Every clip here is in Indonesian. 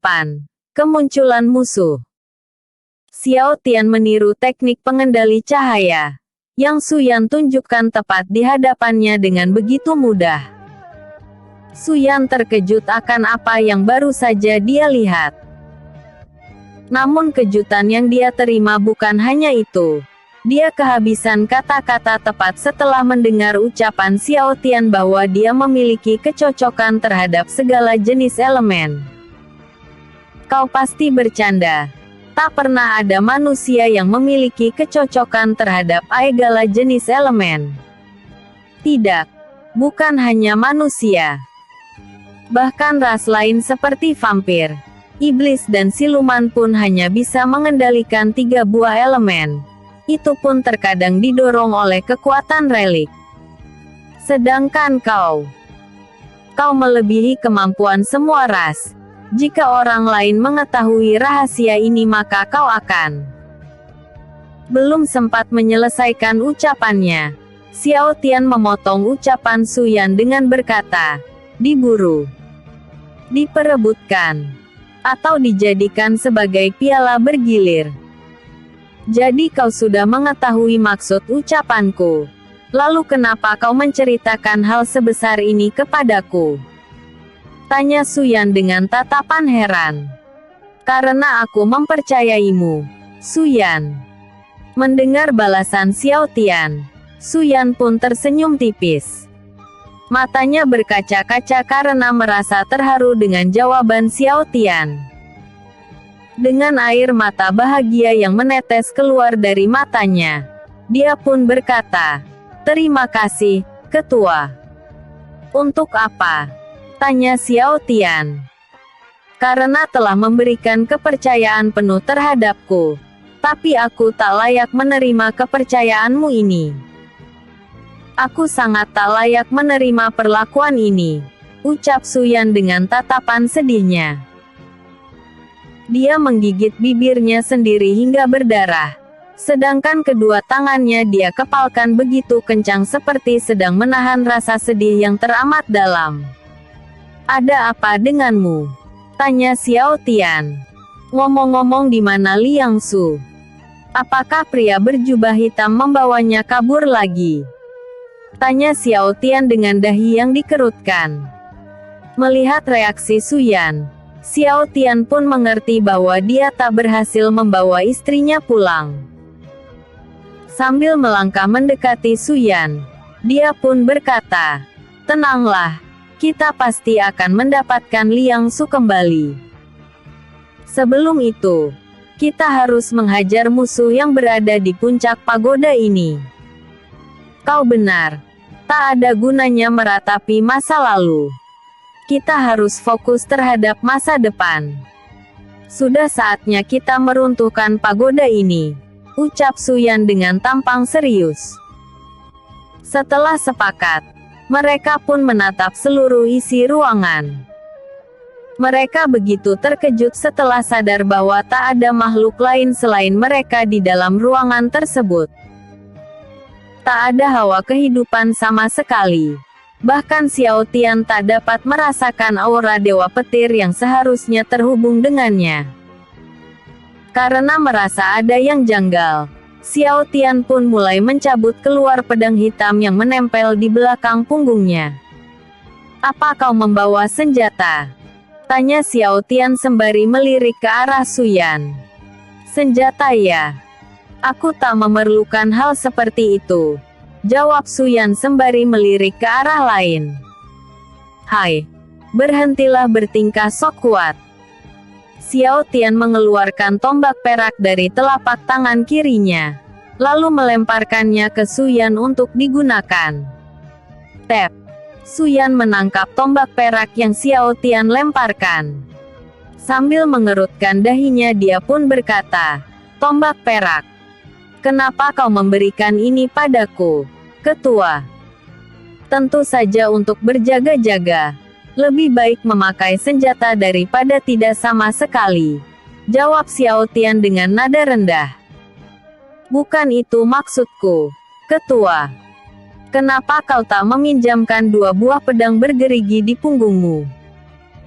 8. Kemunculan musuh. Xiao Tian meniru teknik pengendali cahaya yang Su Yan tunjukkan tepat di hadapannya dengan begitu mudah. Su Yan terkejut akan apa yang baru saja dia lihat. Namun kejutan yang dia terima bukan hanya itu. Dia kehabisan kata-kata tepat setelah mendengar ucapan Xiao Tian bahwa dia memiliki kecocokan terhadap segala jenis elemen. Kau pasti bercanda. Tak pernah ada manusia yang memiliki kecocokan terhadap segala jenis elemen. Tidak. Bukan hanya manusia. Bahkan ras lain seperti vampir, iblis dan siluman pun hanya bisa mengendalikan 3 buah elemen. Itu pun terkadang didorong oleh kekuatan relik. Sedangkan kau melebihi kemampuan semua ras. Jika orang lain mengetahui rahasia ini maka kau akan. Belum sempat menyelesaikan ucapannya, Xiao Tian memotong ucapan Su Yan dengan berkata, diburu, diperebutkan, atau dijadikan sebagai piala bergilir. Jadi kau sudah mengetahui maksud ucapanku. Lalu kenapa kau menceritakan hal sebesar ini kepadaku? Tanya Su Yan dengan tatapan heran. Karena aku mempercayaimu, Su Yan. Mendengar balasan Xiao Tian, Su Yan pun tersenyum tipis. Matanya berkaca-kaca karena merasa terharu dengan jawaban Xiao Tian. Dengan air mata bahagia yang menetes keluar dari matanya, dia pun berkata, terima kasih, Ketua. Untuk apa? Tanya Xiao Tian. Karena telah memberikan kepercayaan penuh terhadapku. Tapi aku tak layak menerima kepercayaanmu ini. Aku sangat tak layak menerima perlakuan ini. Ucap Su Yan dengan tatapan sedihnya. Dia menggigit bibirnya sendiri hingga berdarah. Sedangkan kedua tangannya dia kepalkan begitu kencang seperti sedang menahan rasa sedih yang teramat dalam. Ada apa denganmu? Tanya Xiao Tian. Ngomong-ngomong di mana Liang Su? Apakah pria berjubah hitam membawanya kabur lagi? Tanya Xiao Tian dengan dahi yang dikerutkan. Melihat reaksi Su Yan, Xiao Tian pun mengerti bahwa dia tak berhasil membawa istrinya pulang. Sambil melangkah mendekati Su Yan, dia pun berkata, tenanglah. Kita pasti akan mendapatkan Liang Su kembali. Sebelum itu, kita harus menghajar musuh yang berada di puncak pagoda ini. Kau benar. Tak ada gunanya meratapi masa lalu. Kita harus fokus terhadap masa depan. Sudah saatnya kita meruntuhkan pagoda ini. Ucap Su Yan dengan tampang serius. Setelah sepakat, mereka pun menatap seluruh isi ruangan. Mereka begitu terkejut setelah sadar bahwa tak ada makhluk lain selain mereka di dalam ruangan tersebut. Tak ada hawa kehidupan sama sekali. Bahkan Xiao Tian tak dapat merasakan aura dewa petir yang seharusnya terhubung dengannya. Karena merasa ada yang janggal, Xiao Tian pun mulai mencabut keluar pedang hitam yang menempel di belakang punggungnya. Apa kau membawa senjata? Tanya Xiao Tian sembari melirik ke arah Su Yan. Senjata ya? Aku tak memerlukan hal seperti itu. Jawab Su Yan sembari melirik ke arah lain. Hai, berhentilah bertingkah sok kuat. Xiao Tian mengeluarkan tombak perak dari telapak tangan kirinya, lalu melemparkannya ke Su Yan untuk digunakan. Tap. Su Yan menangkap tombak perak yang Xiao Tian lemparkan. Sambil mengerutkan dahinya dia pun berkata, tombak perak. Kenapa kau memberikan ini padaku, Ketua? Tentu saja untuk berjaga-jaga. Lebih baik memakai senjata daripada tidak sama sekali. Jawab Xiao Tian dengan nada rendah. Bukan itu maksudku, Ketua. Kenapa kau tak meminjamkan 2 buah pedang bergerigi di punggungmu?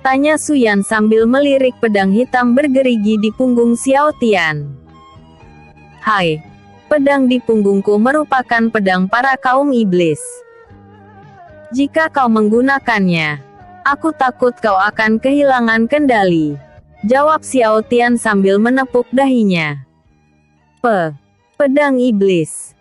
Tanya Suyan sambil melirik pedang hitam bergerigi di punggung Xiao Tian. Hai, pedang di punggungku merupakan pedang para kaum iblis. Jika kau menggunakannya, aku takut kau akan kehilangan kendali, jawab Xiao Tian sambil menepuk dahinya. Pedang iblis.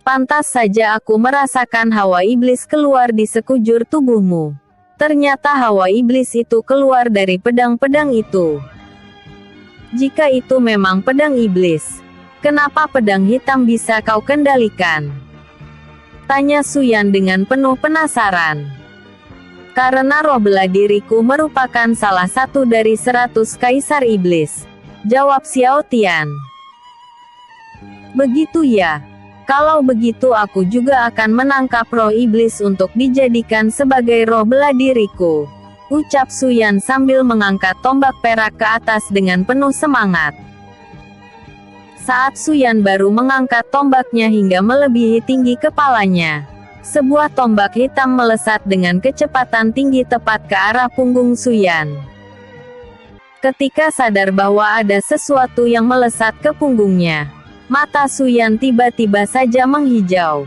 Pantas saja aku merasakan hawa iblis keluar di sekujur tubuhmu. Ternyata hawa iblis itu keluar dari pedang-pedang itu. Jika itu memang pedang iblis, kenapa pedang hitam bisa kau kendalikan? Tanya Suyan dengan penuh penasaran. Karena roh bela diriku merupakan salah satu dari 100 kaisar iblis, jawab Xiao Tian. Begitu ya. Kalau begitu aku juga akan menangkap roh iblis untuk dijadikan sebagai roh bela diriku, ucap Suyan sambil mengangkat tombak perak ke atas dengan penuh semangat. Saat Suyan baru mengangkat tombaknya hingga melebihi tinggi kepalanya, sebuah tombak hitam melesat dengan kecepatan tinggi tepat ke arah punggung Suyan. Ketika sadar bahwa ada sesuatu yang melesat ke punggungnya, mata Suyan tiba-tiba saja menghijau.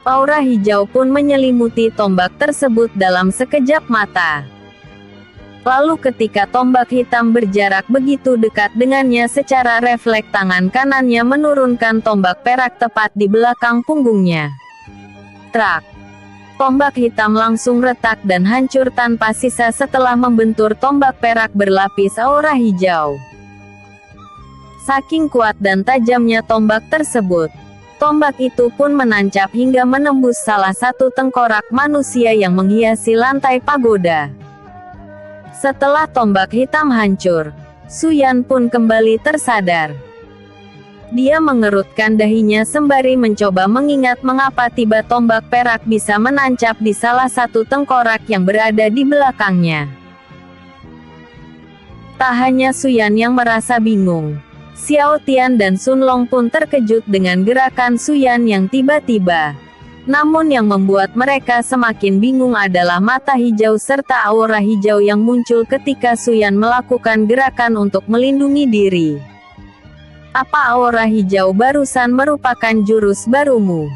Aura hijau pun menyelimuti tombak tersebut dalam sekejap mata. Lalu ketika tombak hitam berjarak begitu dekat dengannya, secara refleks tangan kanannya menurunkan tombak perak tepat di belakang punggungnya. Trak! Tombak hitam langsung retak dan hancur tanpa sisa setelah membentur tombak perak berlapis aura hijau. Saking kuat dan tajamnya tombak tersebut, tombak itu pun menancap hingga menembus salah satu tengkorak manusia yang menghiasi lantai pagoda. Setelah tombak hitam hancur, Suyan pun kembali tersadar. Dia mengerutkan dahinya sembari mencoba mengingat mengapa tiba tombak perak bisa menancap di salah satu tengkorak yang berada di belakangnya. Tak hanya Suyan yang merasa bingung, Xiao Tian dan Sun Long pun terkejut dengan gerakan Suyan yang tiba-tiba. Namun yang membuat mereka semakin bingung adalah mata hijau serta aura hijau yang muncul ketika Suyan melakukan gerakan untuk melindungi diri. Apa aura hijau barusan merupakan jurus barumu?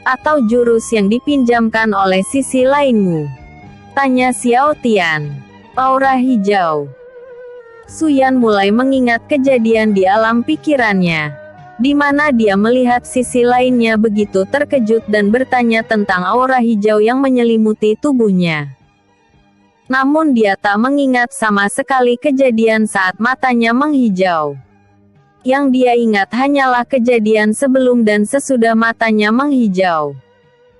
Atau jurus yang dipinjamkan oleh sisi lainmu? Tanya Xiao Tian. Aura hijau. Suyan mulai mengingat kejadian di alam pikirannya, di mana dia melihat sisi lainnya begitu terkejut dan bertanya tentang aura hijau yang menyelimuti tubuhnya. Namun dia tak mengingat sama sekali kejadian saat matanya menghijau. Yang dia ingat hanyalah kejadian sebelum dan sesudah matanya menghijau.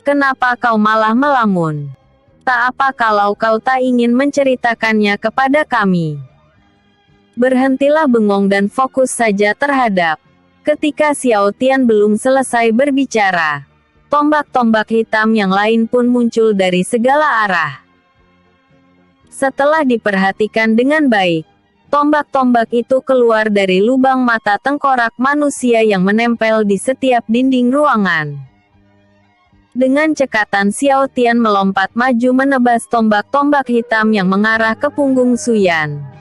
Kenapa kau malah melamun? Tak apa kalau kau tak ingin menceritakannya kepada kami. Berhentilah bengong dan fokus saja terhadap. Ketika Xiao Tian belum selesai berbicara, tombak-tombak hitam yang lain pun muncul dari segala arah. Setelah diperhatikan dengan baik, tombak-tombak itu keluar dari lubang mata tengkorak manusia yang menempel di setiap dinding ruangan. Dengan cekatan Xiao Tian melompat maju menebas tombak-tombak hitam yang mengarah ke punggung Suyan.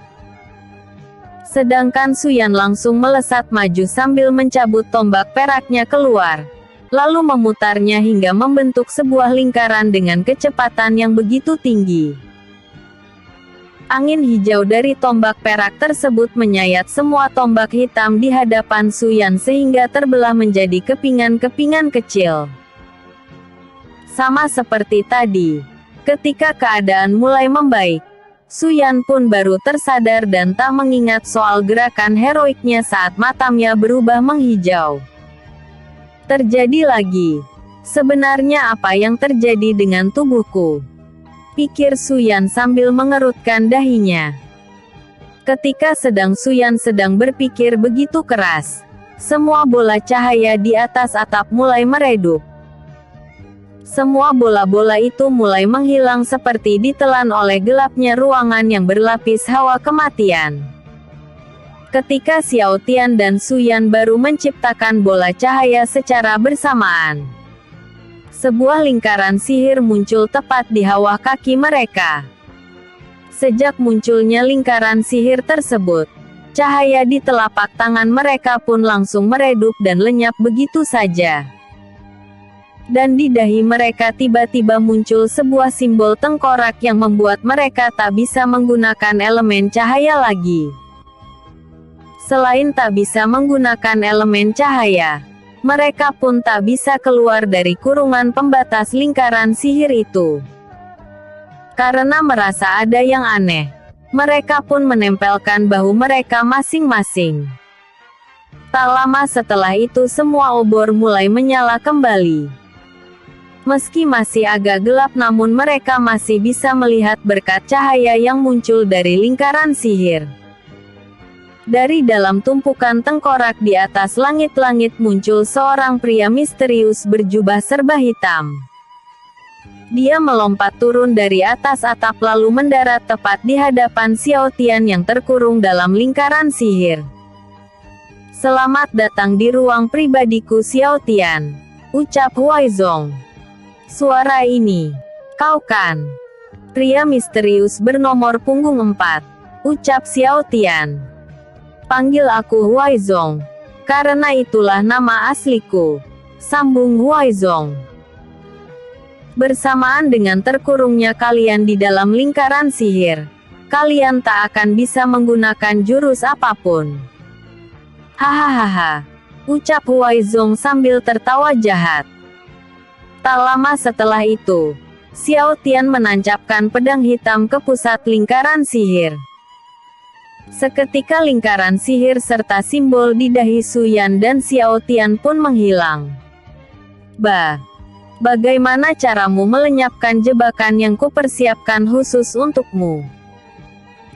Sedangkan Suyan langsung melesat maju sambil mencabut tombak peraknya keluar, lalu memutarnya hingga membentuk sebuah lingkaran dengan kecepatan yang begitu tinggi. Angin hijau dari tombak perak tersebut menyayat semua tombak hitam di hadapan Suyan sehingga terbelah menjadi kepingan-kepingan kecil. Sama seperti tadi, ketika keadaan mulai membaik, Suyan pun baru tersadar dan tak mengingat soal gerakan heroiknya saat matanya berubah menghijau. Terjadi lagi. Sebenarnya apa yang terjadi dengan tubuhku? Pikir Suyan sambil mengerutkan dahinya. Ketika Suyan sedang berpikir begitu keras, semua bola cahaya di atas atap mulai meredup. Semua bola-bola itu mulai menghilang seperti ditelan oleh gelapnya ruangan yang berlapis hawa kematian. Ketika Xiao Tian dan Suyan baru menciptakan bola cahaya secara bersamaan, sebuah lingkaran sihir muncul tepat di hawa kaki mereka. Sejak munculnya lingkaran sihir tersebut, cahaya di telapak tangan mereka pun langsung meredup dan lenyap begitu saja. Dan di dahi mereka tiba-tiba muncul sebuah simbol tengkorak yang membuat mereka tak bisa menggunakan elemen cahaya lagi. Selain tak bisa menggunakan elemen cahaya, mereka pun tak bisa keluar dari kurungan pembatas lingkaran sihir itu. Karena merasa ada yang aneh, mereka pun menempelkan bahu mereka masing-masing. Tak lama setelah itu semua obor mulai menyala kembali. Meski masih agak gelap namun mereka masih bisa melihat berkat cahaya yang muncul dari lingkaran sihir. Dari dalam tumpukan tengkorak di atas langit-langit muncul seorang pria misterius berjubah serba hitam. Dia melompat turun dari atas atap lalu mendarat tepat di hadapan Xiao Tian yang terkurung dalam lingkaran sihir. "Selamat datang di ruang pribadiku Xiao Tian," ucap Huaizong. "Suara ini, kau kan?" "Pria misterius bernomor punggung 4, ucap Xiao Tian. "Panggil aku Huaizong, karena itulah nama asliku," sambung Huaizong. "Bersamaan dengan terkurungnya kalian di dalam lingkaran sihir, kalian tak akan bisa menggunakan jurus apapun." "Hahaha," ucap Huaizong sambil tertawa jahat. Tak lama setelah itu, Xiao Tian menancapkan pedang hitam ke pusat lingkaran sihir. Seketika lingkaran sihir serta simbol di dahi Suyan dan Xiao Tian pun menghilang. Bagaimana caramu melenyapkan jebakan yang kupersiapkan khusus untukmu?"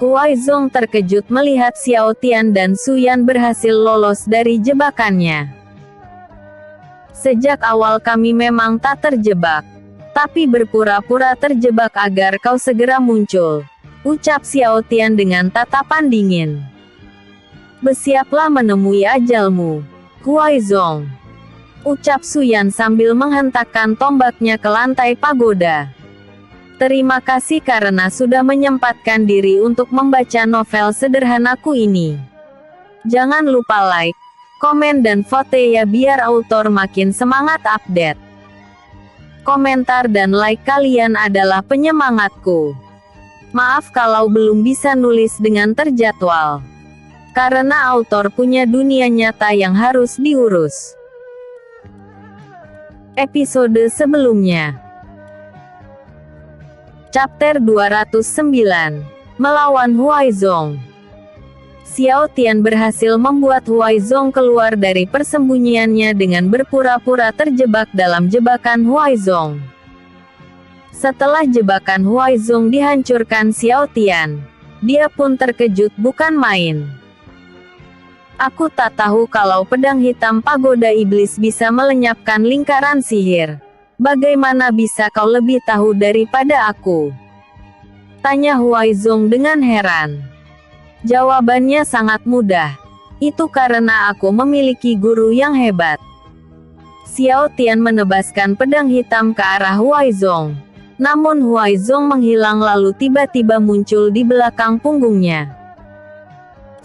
Huaizong terkejut melihat Xiao Tian dan Suyan berhasil lolos dari jebakannya. "Sejak awal kami memang tak terjebak, tapi berpura-pura terjebak agar kau segera muncul," ucap Xiao Tian dengan tatapan dingin. "Bersiaplah menemui ajalmu, Huaizong," ucap Suyan sambil menghentakkan tombaknya ke lantai pagoda. "Terima kasih karena sudah menyempatkan diri untuk membaca novel sederhanaku ini. Jangan lupa like, komen dan vote ya biar autor makin semangat update. Komentar dan like kalian adalah penyemangatku. Maaf kalau belum bisa nulis dengan terjadwal, karena autor punya dunia nyata yang harus diurus." Episode sebelumnya. Chapter 209. Melawan Huaizong. Xiao Tian berhasil membuat Huaizong keluar dari persembunyiannya dengan berpura-pura terjebak dalam jebakan Huaizong. Setelah jebakan Huaizong dihancurkan Xiao Tian, dia pun terkejut bukan main. "Aku tak tahu kalau pedang hitam pagoda iblis bisa melenyapkan lingkaran sihir. Bagaimana bisa kau lebih tahu daripada aku?" tanya Huaizong dengan heran. Jawabannya sangat mudah. "Itu karena aku memiliki guru yang hebat." Xiao Tian menebaskan pedang hitam ke arah Huaizong. Namun Huaizong menghilang lalu tiba-tiba muncul di belakang punggungnya.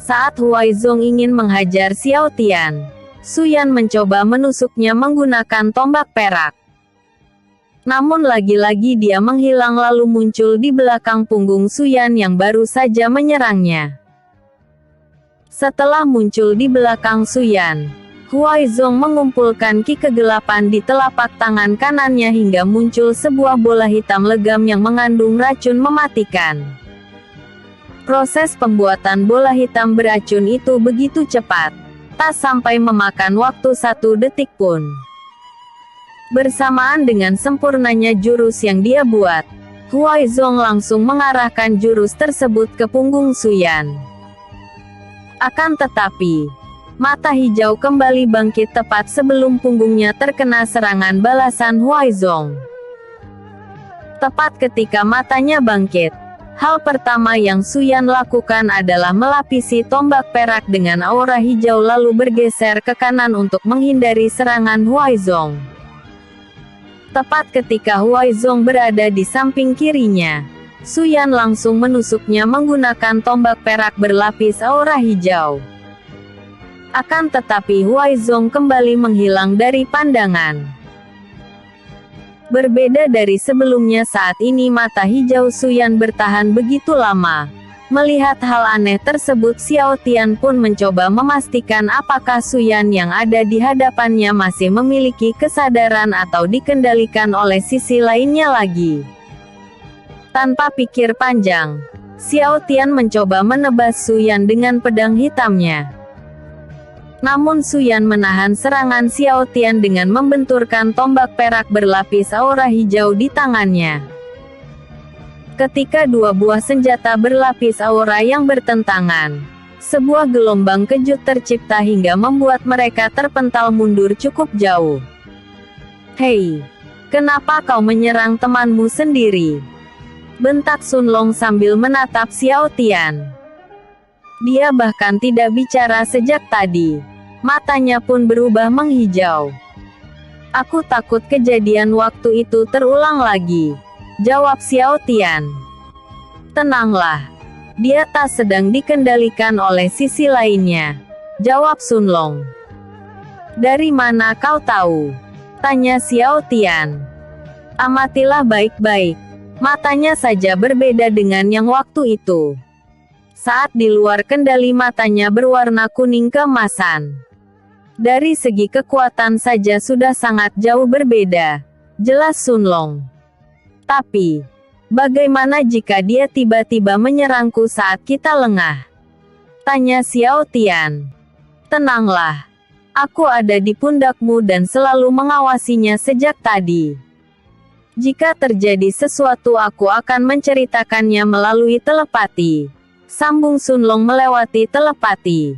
Saat Huaizong ingin menghajar Xiao Tian, Suyan mencoba menusuknya menggunakan tombak perak. Namun lagi-lagi dia menghilang lalu muncul di belakang punggung Suyan yang baru saja menyerangnya. Setelah muncul di belakang Suyan, Huaizong mengumpulkan ki kegelapan di telapak tangan kanannya hingga muncul sebuah bola hitam legam yang mengandung racun mematikan. Proses pembuatan bola hitam beracun itu begitu cepat, tak sampai memakan waktu 1 detik pun. Bersamaan dengan sempurnanya jurus yang dia buat, Huaizong langsung mengarahkan jurus tersebut ke punggung Suyan. Akan tetapi, mata hijau kembali bangkit tepat sebelum punggungnya terkena serangan balasan Huaizong. Tepat ketika matanya bangkit, hal pertama yang Suyan lakukan adalah melapisi tombak perak dengan aura hijau lalu bergeser ke kanan untuk menghindari serangan Huaizong. Tepat ketika Huaizong berada di samping kirinya, Su Yan langsung menusuknya menggunakan tombak perak berlapis aura hijau. Akan tetapi Huaizong kembali menghilang dari pandangan. Berbeda dari sebelumnya, saat ini mata hijau Su Yan bertahan begitu lama. Melihat hal aneh tersebut, Xiao Tian pun mencoba memastikan apakah Su Yan yang ada di hadapannya masih memiliki kesadaran atau dikendalikan oleh sisi lainnya lagi. Tanpa pikir panjang, Xiao Tian mencoba menebas Su Yan dengan pedang hitamnya. Namun Su Yan menahan serangan Xiao Tian dengan membenturkan tombak perak berlapis aura hijau di tangannya. Ketika dua buah senjata berlapis aura yang bertentangan, sebuah gelombang kejut tercipta hingga membuat mereka terpental mundur cukup jauh. "Hei, kenapa kau menyerang temanmu sendiri?" bentak Sun Long sambil menatap Xiao Tian. Dia bahkan tidak bicara sejak tadi. Matanya pun berubah menghijau. "Aku takut kejadian waktu itu terulang lagi," jawab Xiao Tian. "Tenanglah. Dia tak sedang dikendalikan oleh sisi lainnya," jawab Sun Long. "Dari mana kau tahu?" tanya Xiao Tian. "Amatilah baik-baik. Matanya saja berbeda dengan yang waktu itu. Saat di luar kendali matanya berwarna kuning keemasan. Dari segi kekuatan saja sudah sangat jauh berbeda," jelas Sun Long. "Tapi, bagaimana jika dia tiba-tiba menyerangku saat kita lengah?" tanya Xiao Tian. "Tenanglah. Aku ada di pundakmu dan selalu mengawasinya sejak tadi. Jika terjadi sesuatu aku akan menceritakannya melalui telepati," sambung Sun Long melewati telepati.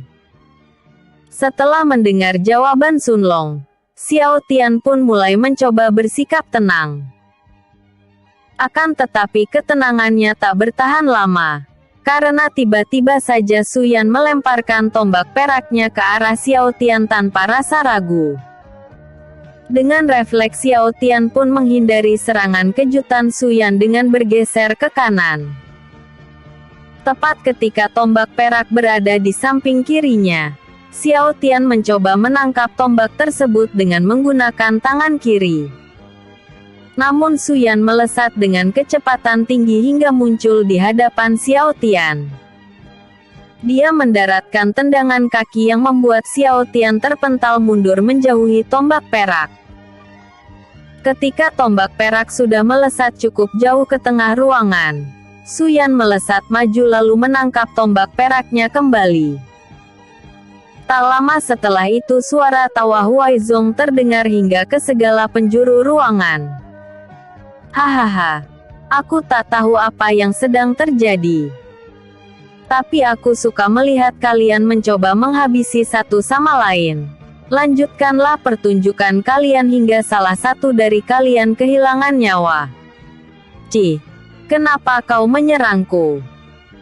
Setelah mendengar jawaban Sun Long, Xiao Tian pun mulai mencoba bersikap tenang. Akan tetapi ketenangannya tak bertahan lama, karena tiba-tiba saja Su Yan melemparkan tombak peraknya ke arah Xiao Tian tanpa rasa ragu. Dengan refleks Xiao Tian pun menghindari serangan kejutan Su Yan dengan bergeser ke kanan. Tepat ketika tombak perak berada di samping kirinya, Xiao Tian mencoba menangkap tombak tersebut dengan menggunakan tangan kiri. Namun Su Yan melesat dengan kecepatan tinggi hingga muncul di hadapan Xiao Tian. Dia mendaratkan tendangan kaki yang membuat Xiao Tian terpental mundur menjauhi tombak perak. Ketika tombak perak sudah melesat cukup jauh ke tengah ruangan, Su Yan melesat maju lalu menangkap tombak peraknya kembali. Tak lama setelah itu suara tawa Huaizong terdengar hingga ke segala penjuru ruangan. "Hahaha. Aku tak tahu apa yang sedang terjadi. Tapi aku suka melihat kalian mencoba menghabisi satu sama lain. Lanjutkanlah pertunjukan kalian hingga salah satu dari kalian kehilangan nyawa." "Cih, kenapa kau menyerangku?"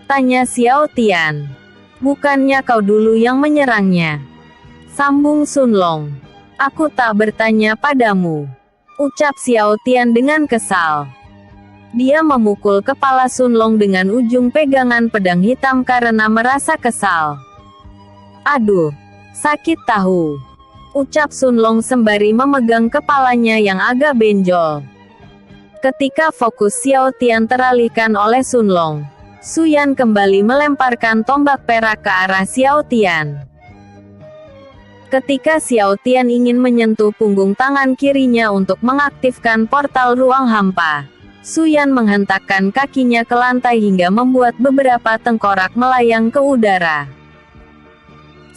tanya Xiao Tian. "Bukannya kau dulu yang menyerangnya?" sambung Sun Long. "Aku tak bertanya padamu," ucap Xiao Tian dengan kesal. Dia memukul kepala Sun Long dengan ujung pegangan pedang hitam karena merasa kesal. "Aduh, sakit tahu," ucap Sun Long sembari memegang kepalanya yang agak benjol. Ketika fokus Xiao Tian teralihkan oleh Sun Long, Su Yan kembali melemparkan tombak perak ke arah Xiao Tian. Ketika Xiao Tian ingin menyentuh punggung tangan kirinya untuk mengaktifkan portal ruang hampa, Su Yan menghentakkan kakinya ke lantai hingga membuat beberapa tengkorak melayang ke udara.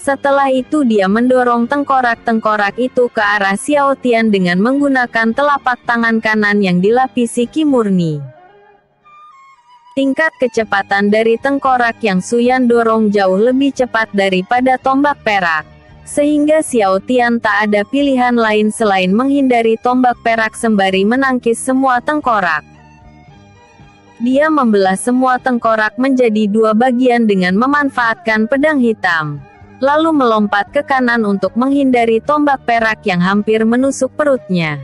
Setelah itu dia mendorong tengkorak-tengkorak itu ke arah Xiao Tian dengan menggunakan telapak tangan kanan yang dilapisi ki murni. Tingkat kecepatan dari tengkorak yang Su Yan dorong jauh lebih cepat daripada tombak perak, sehingga Xiao Tian tak ada pilihan lain selain menghindari tombak perak sembari menangkis semua tengkorak. Dia membelah semua tengkorak menjadi dua bagian dengan memanfaatkan pedang hitam, lalu melompat ke kanan untuk menghindari tombak perak yang hampir menusuk perutnya.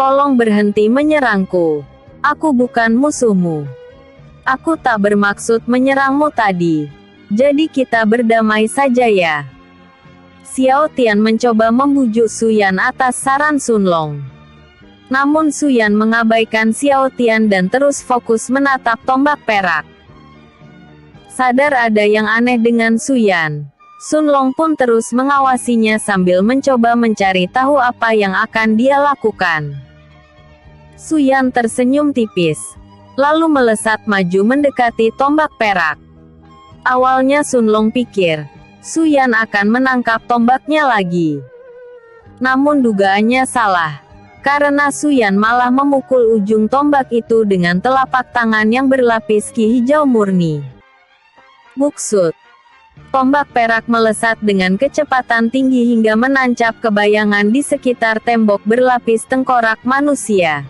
"Tolong berhenti menyerangku," Aku bukan musuhmu. Aku tak bermaksud menyerangmu tadi. Jadi kita berdamai saja ya. Xiao Tian mencoba membujuk Su Yan atas saran Sun Long. Namun Su Yan mengabaikan Xiao Tian dan terus fokus menatap tombak perak. Sadar ada yang aneh dengan Su Yan, Sun Long pun terus mengawasinya sambil mencoba mencari tahu apa yang akan dia lakukan. Su Yan tersenyum tipis, lalu melesat maju mendekati tombak perak. Awalnya Sun Long pikir, Su Yan akan menangkap tombaknya lagi. Namun dugaannya salah, karena Su Yan malah memukul ujung tombak itu dengan telapak tangan yang berlapis ki hijau murni. Buksut. Tombak perak melesat dengan kecepatan tinggi hingga menancap ke bayangan di sekitar tembok berlapis tengkorak manusia.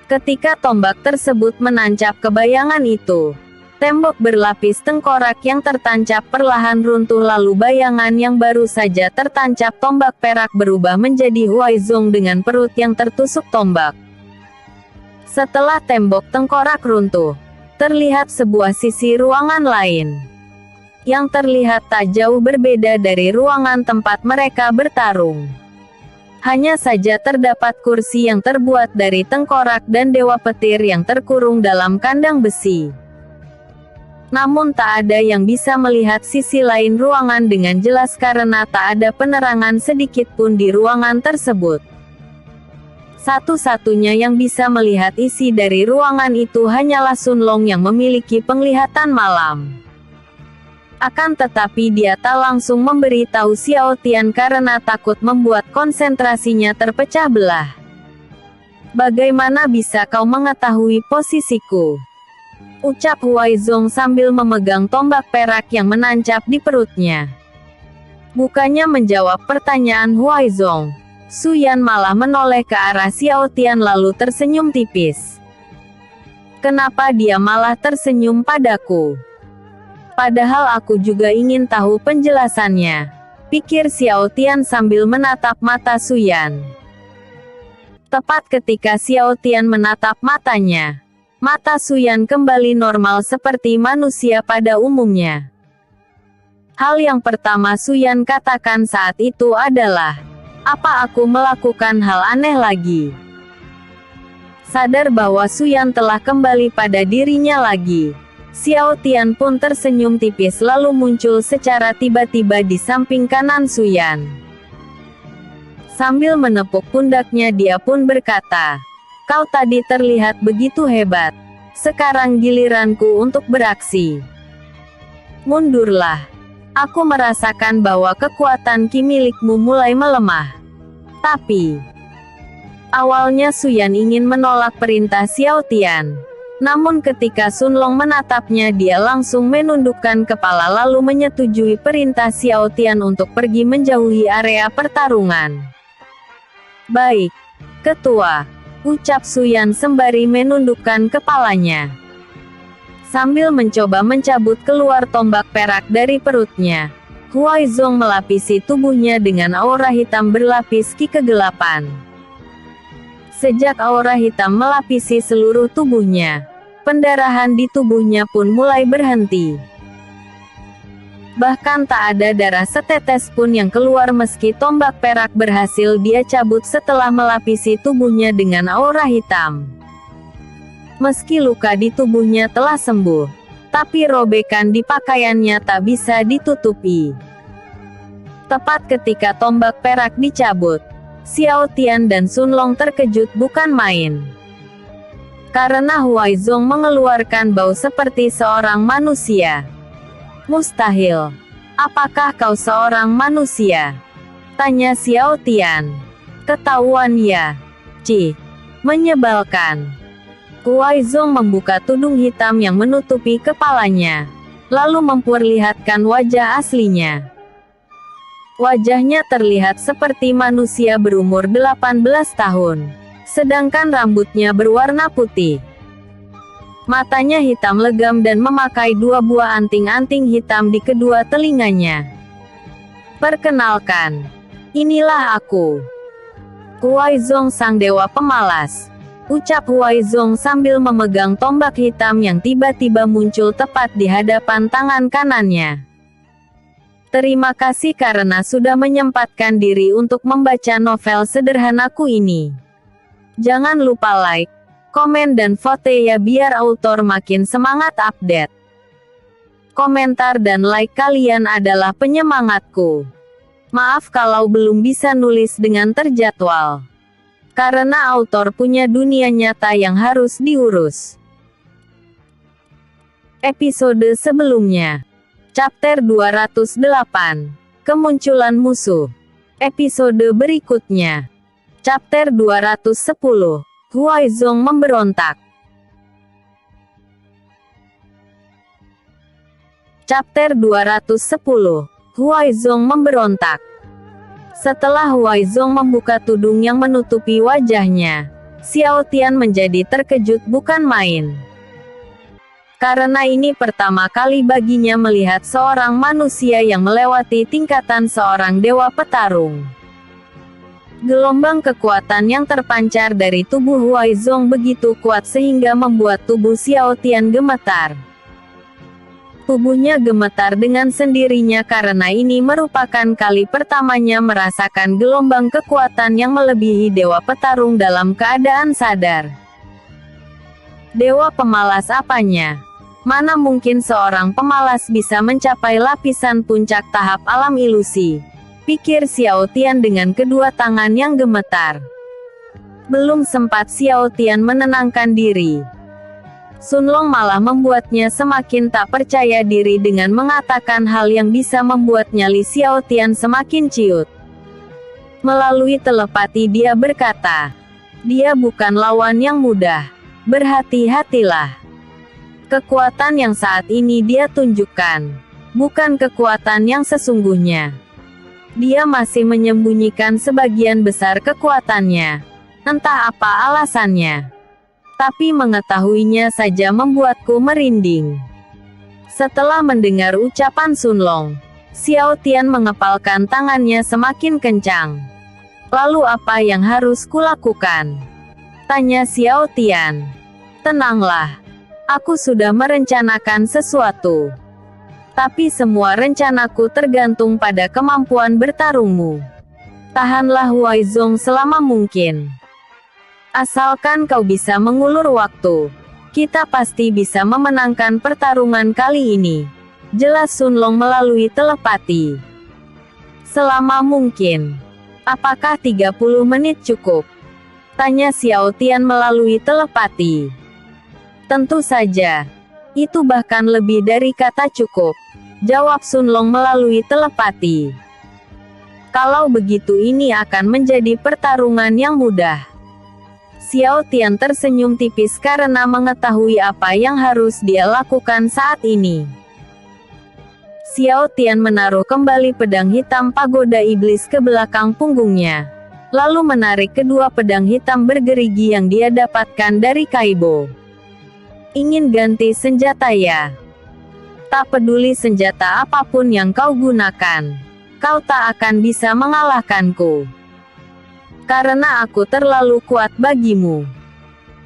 Ketika tombak tersebut menancap ke bayangan itu, tembok berlapis tengkorak yang tertancap perlahan runtuh lalu bayangan yang baru saja tertancap tombak perak berubah menjadi Huaizong dengan perut yang tertusuk tombak. Setelah tembok tengkorak runtuh, terlihat sebuah sisi ruangan lain, yang terlihat tak jauh berbeda dari ruangan tempat mereka bertarung. Hanya saja terdapat kursi yang terbuat dari tengkorak dan dewa petir yang terkurung dalam kandang besi. Namun tak ada yang bisa melihat sisi lain ruangan dengan jelas karena tak ada penerangan sedikit pun di ruangan tersebut. Satu-satunya yang bisa melihat isi dari ruangan itu hanyalah Sun Long yang memiliki penglihatan malam. Akan tetapi dia tak langsung memberitahu Xiao Tian karena takut membuat konsentrasinya terpecah belah. Bagaimana bisa kau mengetahui posisiku? Ucap Huaizong sambil memegang tombak perak yang menancap di perutnya. Bukannya menjawab pertanyaan Huaizong, Su Yan malah menoleh ke arah Xiao Tian lalu tersenyum tipis. Kenapa dia malah tersenyum padaku? Padahal aku juga ingin tahu penjelasannya, pikir Xiao Tian sambil menatap mata Su Yan. Tepat ketika Xiao Tian menatap matanya, mata Su Yan kembali normal seperti manusia pada umumnya. Hal yang pertama Su Yan katakan saat itu adalah, apa aku melakukan hal aneh lagi? Sadar bahwa Su Yan telah kembali pada dirinya lagi, Xiao Tian pun tersenyum tipis lalu muncul secara tiba-tiba di samping kanan Su Yan. Sambil menepuk pundaknya dia pun berkata, kau tadi terlihat begitu hebat, sekarang giliranku untuk beraksi. Mundurlah. Aku merasakan bahwa kekuatan ki milikmu mulai melemah. Tapi, awalnya Su Yan ingin menolak perintah Xiao Tian. Namun ketika Sun Long menatapnya dia langsung menundukkan kepala lalu menyetujui perintah Xiao Tian untuk pergi menjauhi area pertarungan. Baik, Ketua, ucap Su Yan sembari menundukkan kepalanya. Sambil mencoba mencabut keluar tombak perak dari perutnya, Huaizong melapisi tubuhnya dengan aura hitam berlapis ki kegelapan. Sejak aura hitam melapisi seluruh tubuhnya, pendarahan di tubuhnya pun mulai berhenti. Bahkan tak ada darah setetes pun yang keluar meski tombak perak berhasil dia cabut setelah melapisi tubuhnya dengan aura hitam. Meski luka di tubuhnya telah sembuh, tapi robekan di pakaiannya tak bisa ditutupi. Tepat ketika tombak perak dicabut, Xiao Tian dan Sun Long terkejut bukan main. Karena Huaizong mengeluarkan bau seperti seorang manusia. Mustahil. Apakah kau seorang manusia? Tanya Xiao Tian. Ketahuan ya. Cih. Menyebalkan. Huaizong membuka tudung hitam yang menutupi kepalanya, lalu memperlihatkan wajah aslinya. Wajahnya terlihat seperti manusia berumur 18 tahun, sedangkan rambutnya berwarna putih. Matanya hitam legam dan memakai 2 buah anting-anting hitam di kedua telinganya. Perkenalkan, inilah aku, Huaizong sang dewa pemalas. ucap Huaizong sambil memegang tombak hitam yang tiba-tiba muncul tepat di hadapan tangan kanannya. Terima kasih karena sudah menyempatkan diri untuk membaca novel sederhanaku ini. Jangan lupa like, komen dan vote ya biar autor makin semangat update. Komentar dan like kalian adalah penyemangatku. Maaf kalau belum bisa nulis dengan terjadwal. Karena autor punya dunia nyata yang harus diurus. Episode sebelumnya. Chapter 208. Kemunculan musuh. Episode berikutnya. Chapter 210. Huaizong memberontak. Chapter 210. Huaizong memberontak. Setelah Huaizong membuka tudung yang menutupi wajahnya, Xiao Tian menjadi terkejut bukan main. Karena ini pertama kali baginya melihat seorang manusia yang melewati tingkatan seorang dewa petarung. Gelombang kekuatan yang terpancar dari tubuh Huaizong begitu kuat sehingga membuat tubuh Xiao Tian gemetar. Tubuhnya gemetar dengan sendirinya karena ini merupakan kali pertamanya merasakan gelombang kekuatan yang melebihi dewa petarung dalam keadaan sadar. Dewa pemalas apanya? Mana mungkin seorang pemalas bisa mencapai lapisan puncak tahap alam ilusi? Pikir Xiao Tian dengan kedua tangan yang gemetar. Belum sempat Xiao Tian menenangkan diri, Sun Long malah membuatnya semakin tak percaya diri dengan mengatakan hal yang bisa membuat nyali Xiao Tian semakin ciut. Melalui telepati dia berkata, dia bukan lawan yang mudah. Berhati-hatilah. Kekuatan yang saat ini dia tunjukkan, bukan kekuatan yang sesungguhnya. Dia masih menyembunyikan sebagian besar kekuatannya. Entah apa alasannya. Tapi mengetahuinya saja membuatku merinding. Setelah mendengar ucapan Sun Long, Xiao Tian mengepalkan tangannya semakin kencang. Lalu apa yang harus kulakukan? Tanya Xiao Tian. Tenanglah. Aku sudah merencanakan sesuatu. Tapi semua rencanaku tergantung pada kemampuan bertarungmu. Tahanlah Huaizong selama mungkin. Asalkan kau bisa mengulur waktu, kita pasti bisa memenangkan pertarungan kali ini. Jelas Sun Long melalui telepati. Selama mungkin. Apakah 30 menit cukup? Tanya Xiao Tian melalui telepati. Tentu saja. Itu bahkan lebih dari kata cukup. Jawab Sun Long melalui telepati. Kalau begitu ini akan menjadi pertarungan yang mudah. Xiao Tian tersenyum tipis karena mengetahui apa yang harus dia lakukan saat ini. Xiao Tian menaruh kembali pedang hitam pagoda iblis ke belakang punggungnya. Lalu menarik kedua pedang hitam bergerigi yang dia dapatkan dari Kaibo. Ingin ganti senjata ya? Tak peduli senjata apapun yang kau gunakan. Kau tak akan bisa mengalahkanku. Karena aku terlalu kuat bagimu.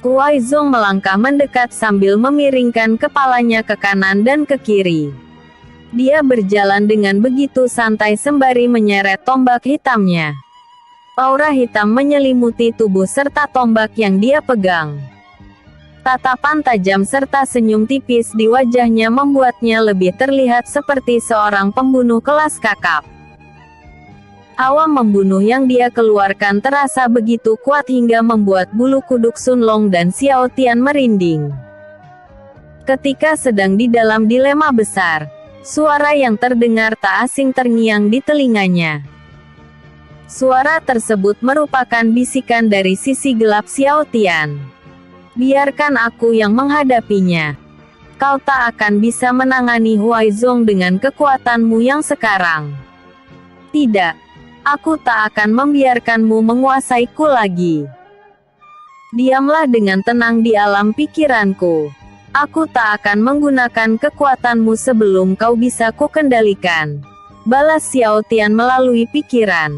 Huaizong melangkah mendekat sambil memiringkan kepalanya ke kanan dan ke kiri. Dia berjalan dengan begitu santai sembari menyeret tombak hitamnya. Aura hitam menyelimuti tubuh serta tombak yang dia pegang. Tatapan tajam serta senyum tipis di wajahnya membuatnya lebih terlihat seperti seorang pembunuh kelas kakap. Hawa membunuh yang dia keluarkan terasa begitu kuat hingga membuat bulu kuduk Sun Long dan Xiao Tian merinding. Ketika sedang di dalam dilema besar, suara yang terdengar tak asing terngiang di telinganya. Suara tersebut merupakan bisikan dari sisi gelap Xiao Tian. Biarkan aku yang menghadapinya. Kau tak akan bisa menangani Huaizong dengan kekuatanmu yang sekarang. Tidak. Aku tak akan membiarkanmu menguasaiku lagi. Diamlah dengan tenang di alam pikiranku. Aku tak akan menggunakan kekuatanmu sebelum kau bisa kukendalikan. Balas Xiao Tian melalui pikiran.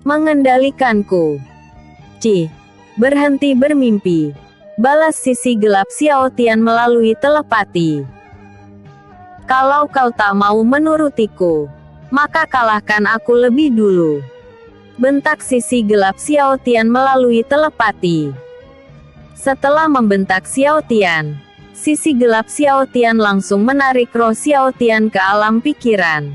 Mengendalikanku. Cih. Berhenti bermimpi. Balas sisi gelap Xiao Tian melalui telepati. Kalau kau tak mau menurutiku, maka kalahkan aku lebih dulu. Bentak sisi gelap Xiao Tian melalui telepati. Setelah membentak Xiao Tian, sisi gelap Xiao Tian langsung menarik roh Xiao Tian ke alam pikiran.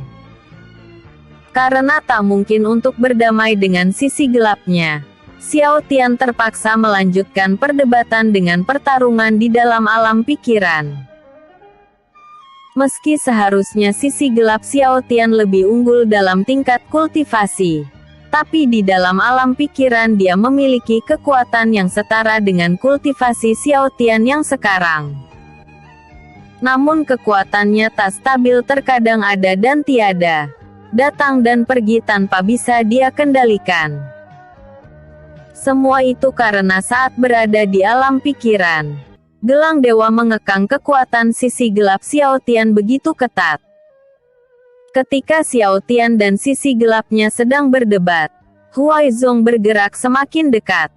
Karena tak mungkin untuk berdamai dengan sisi gelapnya, Xiao Tian terpaksa melanjutkan perdebatan dengan pertarungan di dalam alam pikiran. Meski seharusnya sisi gelap Xiao Tian lebih unggul dalam tingkat kultivasi, tapi di dalam alam pikiran dia memiliki kekuatan yang setara dengan kultivasi Xiao Tian yang sekarang. Namun kekuatannya tak stabil, terkadang ada dan tiada, datang dan pergi tanpa bisa dia kendalikan. Semua itu karena saat berada di alam pikiran, gelang dewa mengekang kekuatan sisi gelap Xiao Tian begitu ketat. Ketika Xiao Tian dan sisi gelapnya sedang berdebat, Huaizong bergerak semakin dekat.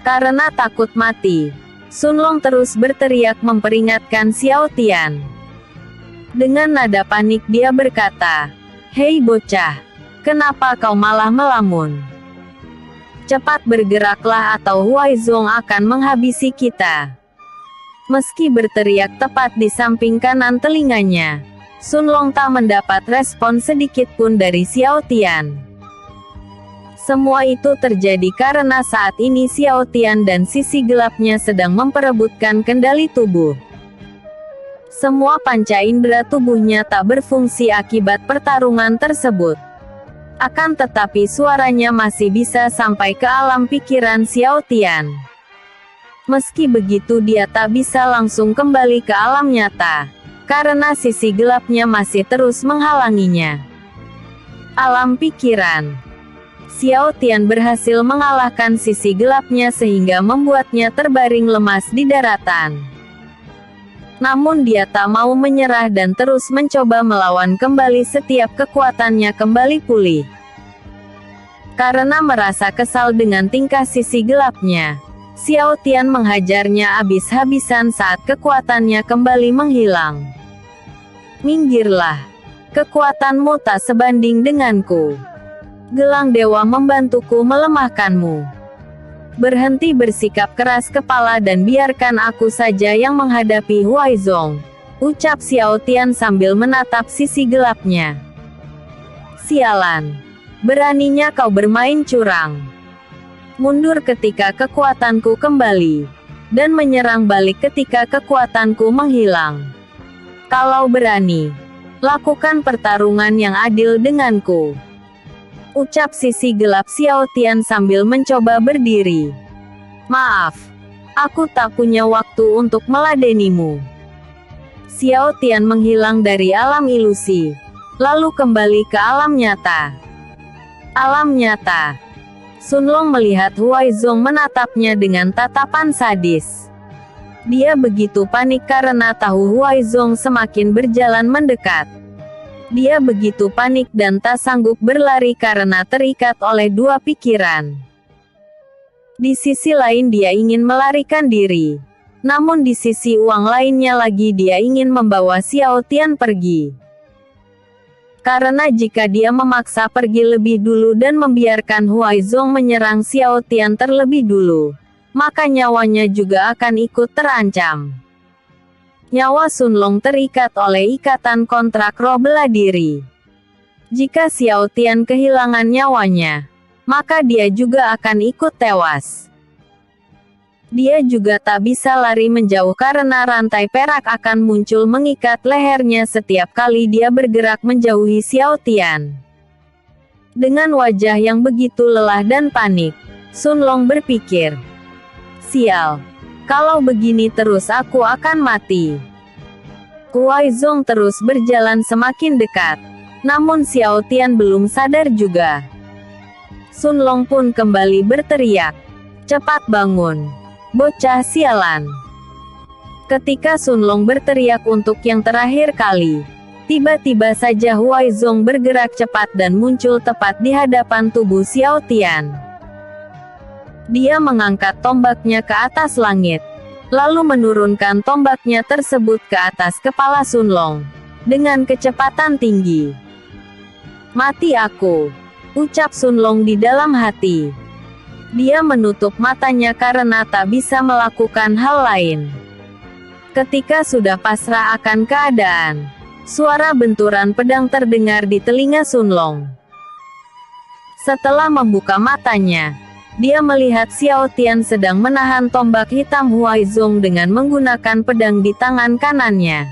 Karena takut mati, Sun Long terus berteriak memperingatkan Xiao Tian. Dengan nada panik dia berkata, "Hei bocah, kenapa kau malah melamun? Cepat bergeraklah atau Huaizong akan menghabisi kita." Meski berteriak tepat di samping kanan telinganya, Sun Long tak mendapat respon sedikit pun dari Xiao Tian. Semua itu terjadi karena saat ini Xiao Tian dan sisi gelapnya sedang memperebutkan kendali tubuh. Semua panca indera tubuhnya tak berfungsi akibat pertarungan tersebut. Akan tetapi suaranya masih bisa sampai ke alam pikiran Xiao Tian. Meski begitu dia tak bisa langsung kembali ke alam nyata, karena sisi gelapnya masih terus menghalanginya. Alam pikiran. Xiao Tian berhasil mengalahkan sisi gelapnya sehingga membuatnya terbaring lemas di daratan. Namun dia tak mau menyerah dan terus mencoba melawan kembali setiap kekuatannya kembali pulih. Karena merasa kesal dengan tingkah sisi gelapnya, Xiao Tian menghajarnya habis-habisan saat kekuatannya kembali menghilang. "Minggirlah. Kekuatanmu tak sebanding denganku. Gelang dewa membantuku melemahkanmu. Berhenti bersikap keras kepala dan biarkan aku saja yang menghadapi Huaizong," ucap Xiao Tian sambil menatap sisi gelapnya. "Sialan. Beraninya kau bermain curang. Mundur ketika kekuatanku kembali, dan menyerang balik ketika kekuatanku menghilang. Kalau berani, lakukan pertarungan yang adil denganku," ucap sisi gelap Xiao Tian sambil mencoba berdiri. "Maaf, aku tak punya waktu untuk meladenimu." Xiao Tian menghilang dari alam ilusi, lalu kembali ke alam nyata. Alam nyata. Sun Long melihat Huaizong menatapnya dengan tatapan sadis. Dia begitu panik karena tahu Huaizong semakin berjalan mendekat. Dia begitu panik dan tak sanggup berlari karena terikat oleh dua pikiran. Di sisi lain dia ingin melarikan diri. Namun di sisi uang lainnya lagi dia ingin membawa Xiao Tian pergi. Karena jika dia memaksa pergi lebih dulu dan membiarkan Huaizong menyerang Xiao Tian terlebih dulu, maka nyawanya juga akan ikut terancam. Nyawa Sun Long terikat oleh ikatan kontrak roh bela diri. Jika Xiao Tian kehilangan nyawanya, maka dia juga akan ikut tewas. Dia juga tak bisa lari menjauh karena rantai perak akan muncul mengikat lehernya setiap kali dia bergerak menjauhi Xiao Tian. Dengan wajah yang begitu lelah dan panik, Sun Long berpikir, "Sial. Kalau begini terus aku akan mati." Huaizong terus berjalan semakin dekat. Namun Xiao Tian belum sadar juga. Sun Long pun kembali berteriak, "Cepat bangun, bocah sialan." Ketika Sun Long berteriak untuk yang terakhir kali, tiba-tiba saja Huaizong bergerak cepat dan muncul tepat di hadapan tubuh Xiao Tian. Dia mengangkat tombaknya ke atas langit, lalu menurunkan tombaknya tersebut ke atas kepala Sun Long dengan kecepatan tinggi. "Mati aku," ucap Sun Long di dalam hati. Dia menutup matanya karena tak bisa melakukan hal lain. Ketika sudah pasrah akan keadaan, suara benturan pedang terdengar di telinga Sun Long. Setelah membuka matanya, dia melihat Xiao Tian sedang menahan tombak hitam Huaizong dengan menggunakan pedang di tangan kanannya.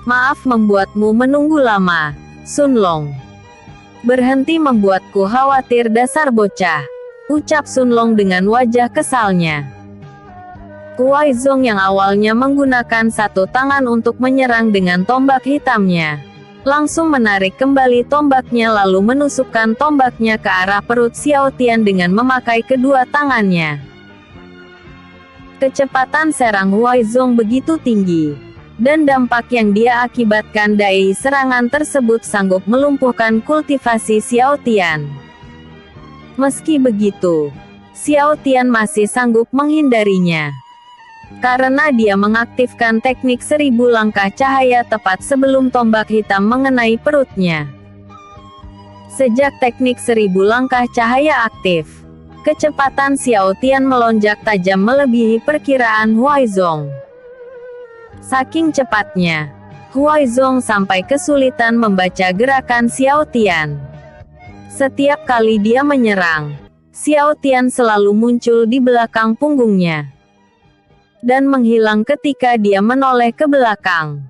"Maaf membuatmu menunggu lama, Sun Long. Berhenti membuatku khawatir dasar bocah," ucap Sun Long dengan wajah kesalnya. Huaizong yang awalnya menggunakan satu tangan untuk menyerang dengan tombak hitamnya, langsung menarik kembali tombaknya lalu menusukkan tombaknya ke arah perut Xiao Tian dengan memakai kedua tangannya. Kecepatan serang Huaizong begitu tinggi, dan dampak yang dia akibatkan dari serangan tersebut sanggup melumpuhkan kultivasi Xiao Tian. Meski begitu, Xiao Tian masih sanggup menghindarinya, karena dia mengaktifkan teknik 1000 langkah cahaya tepat sebelum tombak hitam mengenai perutnya. Sejak teknik 1000 langkah cahaya aktif, kecepatan Xiao Tian melonjak tajam melebihi perkiraan Huaizong. Saking cepatnya, Huaizong sampai kesulitan membaca gerakan Xiao Tian. Setiap kali dia menyerang, Xiao Tian selalu muncul di belakang punggungnya dan menghilang ketika dia menoleh ke belakang.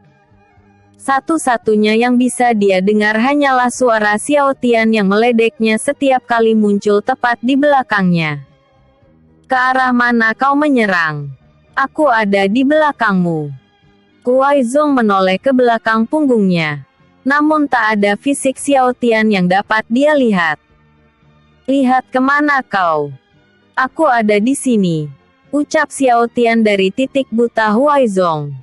Satu-satunya yang bisa dia dengar hanyalah suara Xiao Tian yang meledeknya setiap kali muncul tepat di belakangnya. "Ke arah mana kau menyerang? Aku ada di belakangmu." Huaizong menoleh ke belakang punggungnya, namun tak ada fisik Xiao Tian yang dapat dia lihat. "Lihat kemana kau? Aku ada di sini," ucap Xiao Tian dari titik buta Huaizong.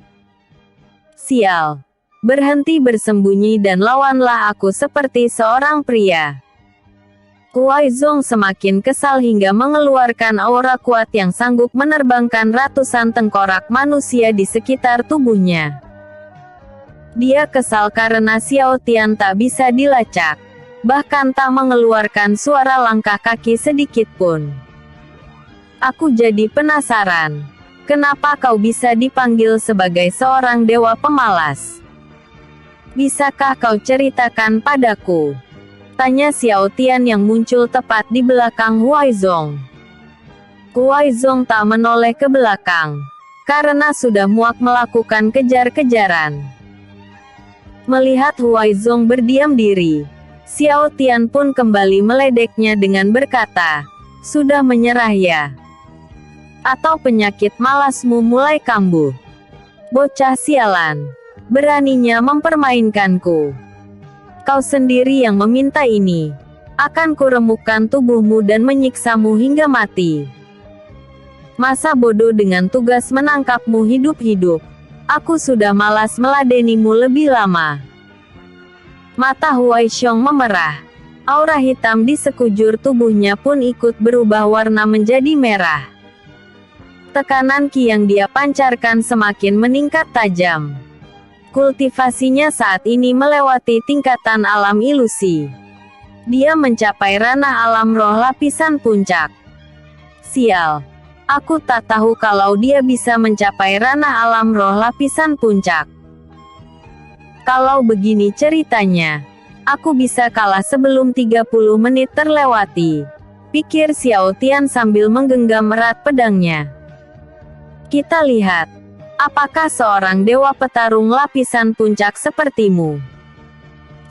"Sial. Berhenti bersembunyi dan lawanlah aku seperti seorang pria." Huaizong semakin kesal hingga mengeluarkan aura kuat yang sanggup menerbangkan ratusan tengkorak manusia di sekitar tubuhnya. Dia kesal karena Xiao Tian tak bisa dilacak, bahkan tak mengeluarkan suara langkah kaki sedikit pun. "Aku jadi penasaran, kenapa kau bisa dipanggil sebagai seorang dewa pemalas? Bisakah kau ceritakan padaku?" tanya Xiao Tian yang muncul tepat di belakang Huaizong. Huaizong tak menoleh ke belakang, karena sudah muak melakukan kejar-kejaran. Melihat Huaizong berdiam diri, Xiao Tian pun kembali meledeknya dengan berkata, "Sudah menyerah ya? Atau penyakit malasmu mulai kambuh? Bocah sialan, beraninya mempermainkanku. Kau sendiri yang meminta ini. Akan kuremukkan tubuhmu dan menyiksamu hingga mati. Masa bodoh dengan tugas menangkapmu hidup-hidup. Aku sudah malas meladenimu lebih lama." Mata Huaishong memerah. Aura hitam di sekujur tubuhnya pun ikut berubah warna menjadi merah. Tekanan ki yang dia pancarkan semakin meningkat tajam. Kultivasinya saat ini melewati tingkatan alam ilusi. Dia mencapai ranah alam roh lapisan puncak. Sial. Aku tak tahu kalau dia bisa mencapai ranah alam roh lapisan puncak. Kalau begini ceritanya, aku bisa kalah sebelum 30 menit terlewati, pikir Xiao Tian sambil menggenggam erat pedangnya. Kita lihat, apakah seorang dewa petarung lapisan puncak sepertimu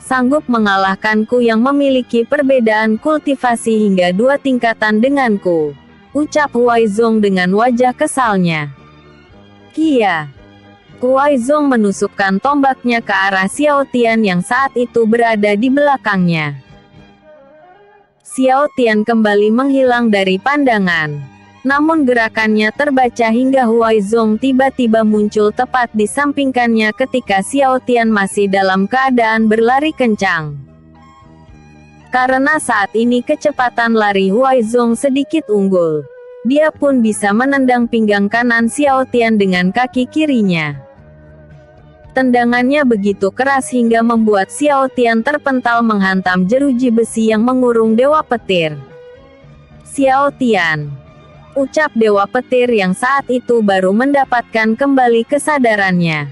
sanggup mengalahkanku yang memiliki perbedaan kultivasi hingga 2 tingkatan denganku, ucap Huaizong dengan wajah kesalnya. Iya. Huaizong menusukkan tombaknya ke arah Xiao Tian yang saat itu berada di belakangnya. Xiao Tian kembali menghilang dari pandangan. Namun gerakannya terbaca hingga Huaizong tiba-tiba muncul tepat di sampingkannya ketika Xiao Tian masih dalam keadaan berlari kencang. Karena saat ini kecepatan lari Huaizong sedikit unggul. Dia pun bisa menendang pinggang kanan Xiao Tian dengan kaki kirinya. Tendangannya begitu keras hingga membuat Xiao Tian terpental menghantam jeruji besi yang mengurung Dewa Petir. Xiao Tian, ucap Dewa Petir yang saat itu baru mendapatkan kembali kesadarannya.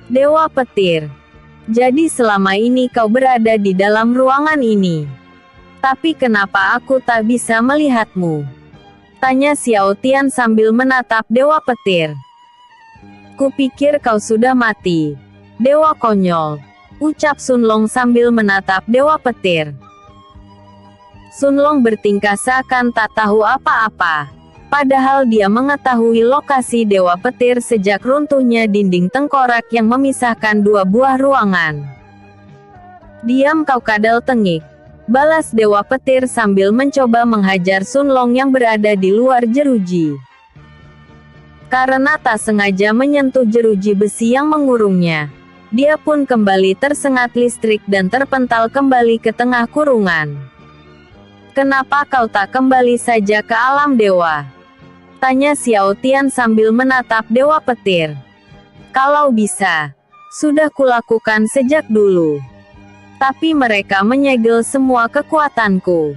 Dewa Petir. Jadi selama ini kau berada di dalam ruangan ini. Tapi kenapa aku tak bisa melihatmu? Tanya Xiao Tian sambil menatap Dewa Petir. Kupikir kau sudah mati. Dewa konyol. Ucap Sun Long sambil menatap Dewa Petir. Sun Long bertingkah seakan tak tahu apa-apa. Padahal dia mengetahui lokasi Dewa Petir sejak runtuhnya dinding tengkorak yang memisahkan dua buah ruangan. Diam kau kadal tengik. Balas Dewa Petir sambil mencoba menghajar Sun Long yang berada di luar jeruji. Karena tak sengaja menyentuh jeruji besi yang mengurungnya, dia pun kembali tersengat listrik dan terpental kembali ke tengah kurungan. Kenapa kau tak kembali saja ke alam dewa? Tanya Xiao Tian sambil menatap Dewa Petir. Kalau bisa, sudah kulakukan sejak dulu. Tapi mereka menyegel semua kekuatanku.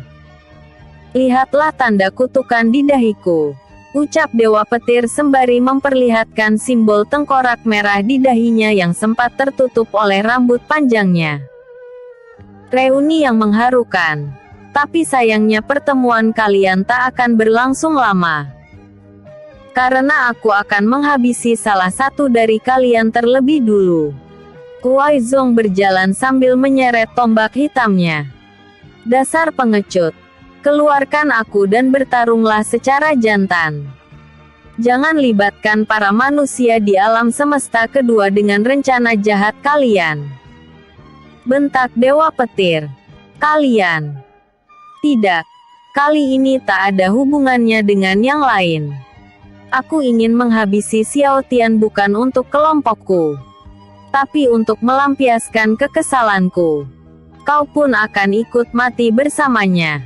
Lihatlah tanda kutukan di dahiku. Ucap Dewa Petir sembari memperlihatkan simbol tengkorak merah di dahinya yang sempat tertutup oleh rambut panjangnya. Reuni yang mengharukan. Tapi sayangnya pertemuan kalian tak akan berlangsung lama. Karena aku akan menghabisi salah satu dari kalian terlebih dulu. Huaizong berjalan sambil menyeret tombak hitamnya. Dasar pengecut. Keluarkan aku dan bertarunglah secara jantan. Jangan libatkan para manusia di alam semesta kedua dengan rencana jahat kalian. Bentak Dewa Petir. Kalian. Tidak. Kali ini tak ada hubungannya dengan yang lain. Aku ingin menghabisi Xiao Tian bukan untuk kelompokku, tapi untuk melampiaskan kekesalanku. Kau pun akan ikut mati bersamanya.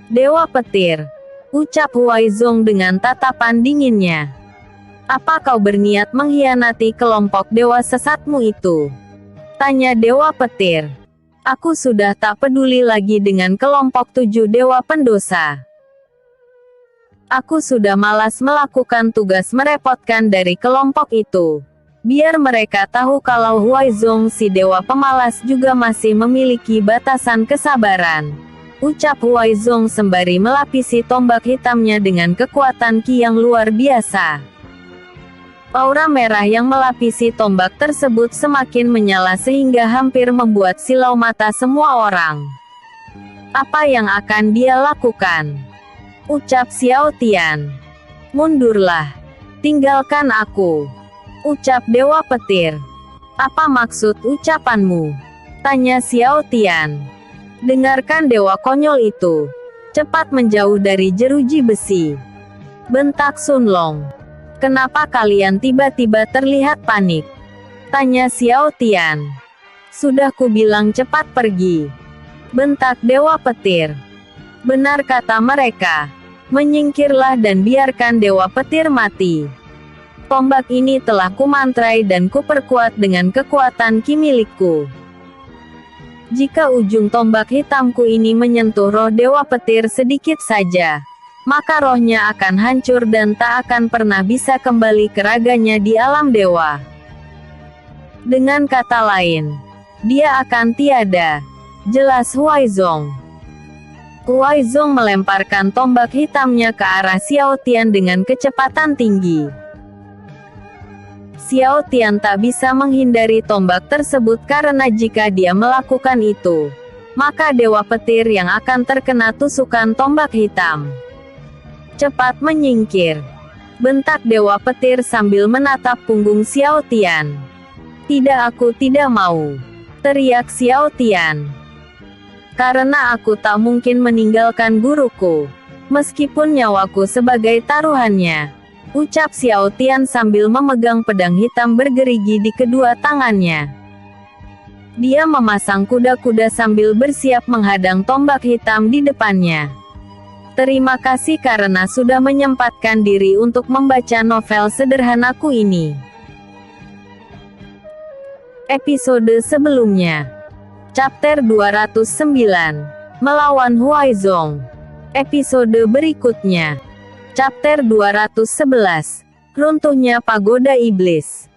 Dewa Petir. Ucap Huaizong dengan tatapan dinginnya. Apa kau berniat mengkhianati kelompok dewa sesatmu itu? Tanya Dewa Petir. Aku sudah tak peduli lagi dengan kelompok 7 dewa pendosa. Aku sudah malas melakukan tugas merepotkan dari kelompok itu. Biar mereka tahu kalau Huaizong si dewa pemalas juga masih memiliki batasan kesabaran. Ucap Huaizong sembari melapisi tombak hitamnya dengan kekuatan ki yang luar biasa. Aura merah yang melapisi tombak tersebut semakin menyala sehingga hampir membuat silau mata semua orang. Apa yang akan dia lakukan? Ucap Xiao Tian. Mundurlah. Tinggalkan aku. Ucap Dewa Petir. Apa maksud ucapanmu? Tanya Xiao Tian. Dengarkan dewa konyol itu. Cepat menjauh dari jeruji besi. Bentak Sun Long. Kenapa kalian tiba-tiba terlihat panik? Tanya Xiao Tian. Sudah kubilang cepat pergi. Bentak Dewa Petir. Benar kata mereka. Menyingkirlah dan biarkan Dewa Petir mati. Tombak ini telah kumantrai dan kuperkuat dengan kekuatan ki milikku. Jika ujung tombak hitamku ini menyentuh roh Dewa Petir sedikit saja, maka rohnya akan hancur dan tak akan pernah bisa kembali ke raganya di alam dewa. Dengan kata lain, dia akan tiada. Jelas Huaizong. Huaizong melemparkan tombak hitamnya ke arah Xiao Tian dengan kecepatan tinggi. Xiao Tian tak bisa menghindari tombak tersebut karena jika dia melakukan itu, maka Dewa Petir yang akan terkena tusukan tombak hitam. Cepat menyingkir. Bentak Dewa Petir sambil menatap punggung Xiao Tian. Tidak, aku tidak mau. Teriak Xiao Tian. Karena aku tak mungkin meninggalkan guruku, meskipun nyawaku sebagai taruhannya. Ucap Xiao Tian sambil memegang pedang hitam bergerigi di kedua tangannya. Dia memasang kuda-kuda sambil bersiap menghadang tombak hitam di depannya. Terima kasih karena sudah menyempatkan diri untuk membaca novel sederhanaku ini. Episode sebelumnya. Chapter 209. Melawan Huaizong. Episode berikutnya. Chapter 211. Runtuhnya Pagoda Iblis.